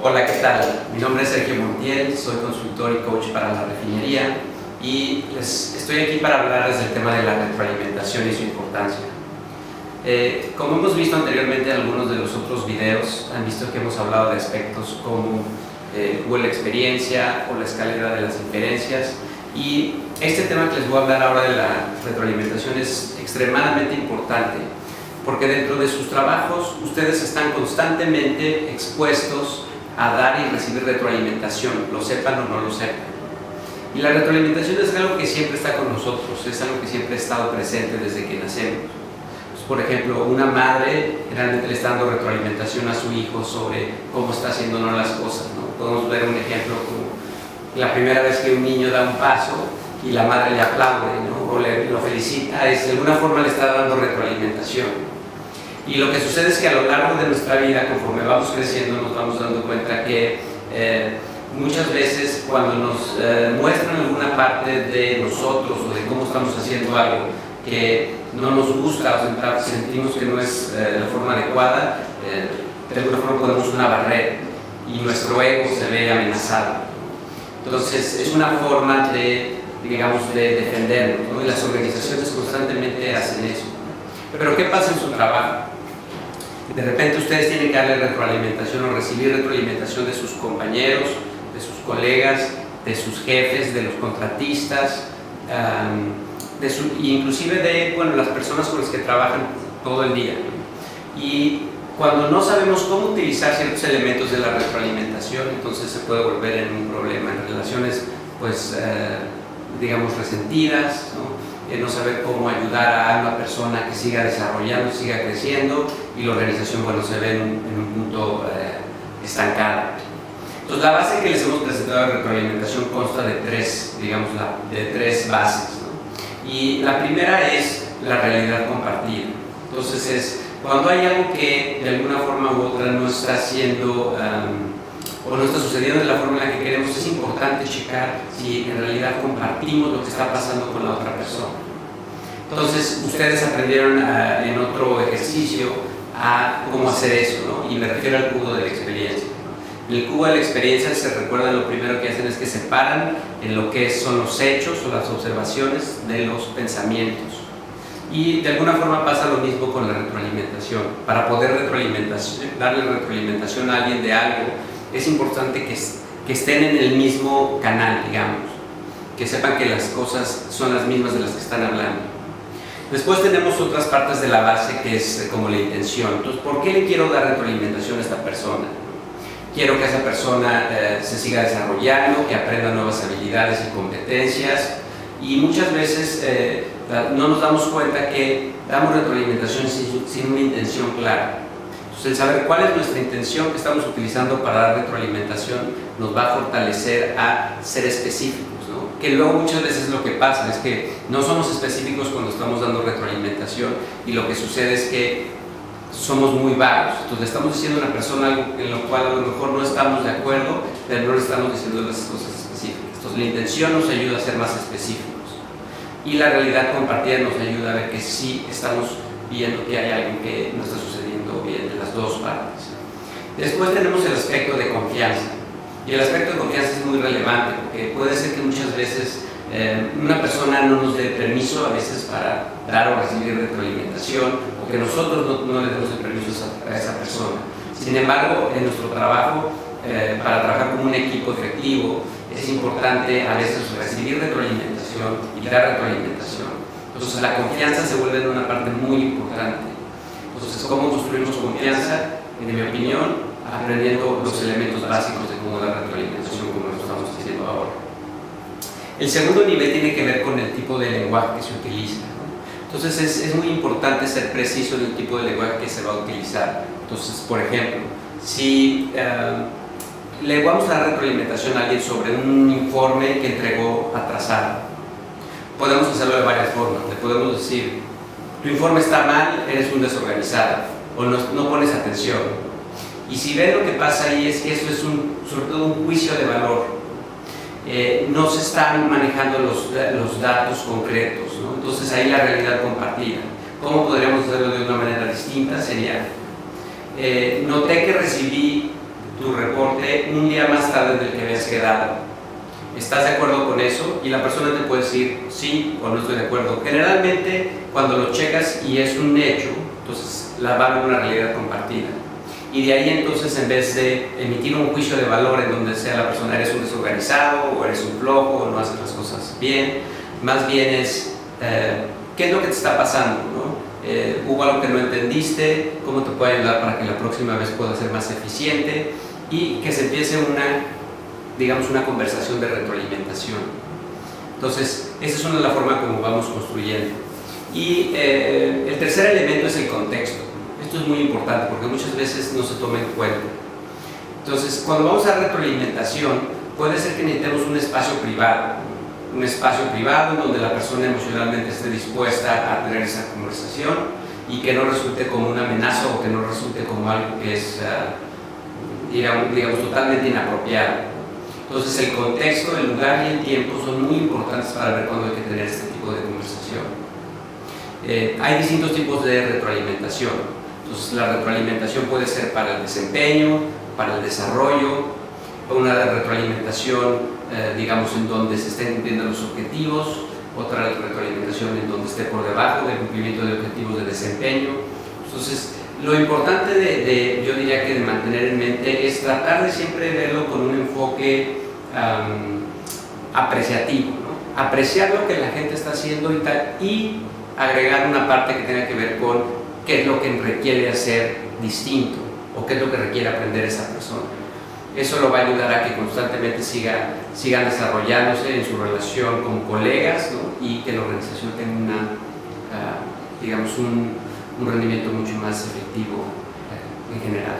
Hola, ¿qué tal? Mi nombre es Sergio Montiel, soy consultor y coach para la refinería y estoy aquí para hablarles del tema de la retroalimentación y su importancia. Como hemos visto anteriormente en algunos de los otros videos, han visto que hemos hablado de aspectos como la experiencia o la escalera de las inferencias, y este tema que les voy a hablar ahora de la retroalimentación es extremadamente importante porque dentro de sus trabajos ustedes están constantemente expuestos a dar y recibir retroalimentación, lo sepan o no lo sepan. Y la retroalimentación es algo que siempre está con nosotros, es algo que siempre ha estado presente desde que nacemos. Pues, por ejemplo, una madre generalmente le está dando retroalimentación a su hijo sobre cómo está haciendo o no las cosas, ¿no? Podemos ver un ejemplo como la primera vez que un niño da un paso y la madre le aplaude, ¿no? O lo felicita, de alguna forma le está dando retroalimentación. Y lo que sucede es que a lo largo de nuestra vida, conforme vamos creciendo, nos vamos dando cuenta que muchas veces cuando nos muestran alguna parte de nosotros o de cómo estamos haciendo algo que no nos gusta o sentimos que no es la forma adecuada, de alguna forma ponemos una barrera y nuestro ego se ve amenazado. Entonces es una forma de, digamos, de defendernos, ¿no? Y las organizaciones constantemente hacen eso. Pero ¿qué pasa en su trabajo? De repente ustedes tienen que darle retroalimentación o recibir retroalimentación de sus compañeros, de sus colegas, de sus jefes, de los contratistas, inclusive de las personas con las que trabajan todo el día. Y cuando no sabemos cómo utilizar ciertos elementos de la retroalimentación, entonces se puede volver en un problema en relaciones, pues, digamos, resentidas, ¿no? No saber cómo ayudar a una persona que siga desarrollando, siga creciendo, y la organización, bueno, se ve en un punto estancada. Entonces, la base que les hemos presentado de retroalimentación consta de tres, digamos, de tres bases, ¿no? Y la primera es la realidad compartida. Entonces, es cuando hay algo que de alguna forma u otra no está haciendo o no está sucediendo de la forma en la que queremos, es importante checar si en realidad compartimos lo que está pasando con la otra persona. Entonces, ustedes aprendieron en otro ejercicio a cómo hacer eso, ¿no? Y me refiero al cubo de la experiencia. En el cubo de la experiencia, se recuerdan, lo primero que hacen es que separan en lo que son los hechos o las observaciones de los pensamientos. Y de alguna forma pasa lo mismo con la retroalimentación. Para poder darle retroalimentación a alguien de algo, es importante que estén en el mismo canal, digamos, que sepan que las cosas son las mismas de las que están hablando. Después tenemos otras partes de la base, que es como la intención. Entonces, ¿por qué le quiero dar retroalimentación a esta persona? Quiero que esa persona se siga desarrollando, que aprenda nuevas habilidades y competencias, y muchas veces no nos damos cuenta que damos retroalimentación sin una intención clara. El saber cuál es nuestra intención que estamos utilizando para dar retroalimentación nos va a fortalecer a ser específicos, ¿no? Que luego muchas veces lo que pasa es que no somos específicos cuando estamos dando retroalimentación, y lo que sucede es que somos muy vagos. Entonces le estamos diciendo a una persona algo en lo cual a lo mejor no estamos de acuerdo, pero no le estamos diciendo las cosas específicas. Entonces la intención nos ayuda a ser más específicos, y la realidad compartida nos ayuda a ver que sí estamos viendo que hay algo que no está sucediendo bien de las dos partes. Después tenemos el aspecto de confianza, y el aspecto de confianza es muy relevante porque puede ser que muchas veces una persona no nos dé permiso a veces para dar o recibir retroalimentación, o que nosotros no le demos el permiso a esa persona. Sin embargo, en nuestro trabajo, para trabajar como un equipo efectivo, es importante a veces recibir retroalimentación y dar retroalimentación. Entonces la confianza se vuelve una parte muy importante. Entonces, ¿cómo construimos confianza? En mi opinión, aprendiendo los elementos básicos de cómo dar retroalimentación, como lo estamos haciendo ahora. El segundo nivel tiene que ver con el tipo de lenguaje que se utiliza, ¿no? Entonces es muy importante ser preciso en el tipo de lenguaje que se va a utilizar. Entonces, por ejemplo, si le vamos a dar retroalimentación a alguien sobre un informe que entregó atrasado, podemos hacerlo de varias formas. Le podemos decir: tu informe está mal, eres un desorganizado, o no pones atención. Y si ven, lo que pasa ahí es que eso es sobre todo un juicio de valor. No se están manejando los datos concretos, ¿no? Entonces ahí la realidad compartida. ¿Cómo podríamos hacerlo de una manera distinta? Sería: noté que recibí tu reporte corte un día más tarde del que habías quedado. ¿Estás de acuerdo con eso? Y la persona te puede decir sí o no estoy de acuerdo. Generalmente, cuando lo checas y es un hecho, entonces la va a ver una realidad compartida. Y de ahí entonces, en vez de emitir un juicio de valor en donde sea la persona eres un desorganizado o eres un flojo o no haces las cosas bien, más bien es qué es lo que te está pasando, ¿no? Hubo algo que no entendiste, cómo te puede ayudar para que la próxima vez pueda ser más eficiente y que se empiece una conversación de retroalimentación. Entonces, esa es una de las formas como vamos construyendo. Y el tercer elemento es el contexto. Esto es muy importante porque muchas veces no se toma en cuenta. Entonces, cuando vamos a retroalimentación, puede ser que necesitemos un espacio privado en donde la persona emocionalmente esté dispuesta a tener esa conversación y que no resulte como una amenaza o que no resulte como algo que es, digamos, totalmente inapropiado. Entonces, el contexto, el lugar y el tiempo son muy importantes para ver cuándo hay que tener este tipo de conversación. Hay distintos tipos de retroalimentación. Entonces, la retroalimentación puede ser para el desempeño, para el desarrollo, una retroalimentación, digamos, en donde se estén cumpliendo los objetivos, otra retroalimentación en donde esté por debajo del cumplimiento de objetivos de desempeño. Entonces, lo importante yo diría que de mantener en mente es tratar de siempre verlo con un enfoque apreciativo, ¿no? Apreciar lo que la gente está haciendo y tal, y agregar una parte que tenga que ver con qué es lo que requiere hacer distinto o qué es lo que requiere aprender esa persona. Eso lo va a ayudar a que constantemente sigan desarrollándose en su relación con colegas, ¿no? Y que la organización tenga digamos un rendimiento mucho más efectivo en general.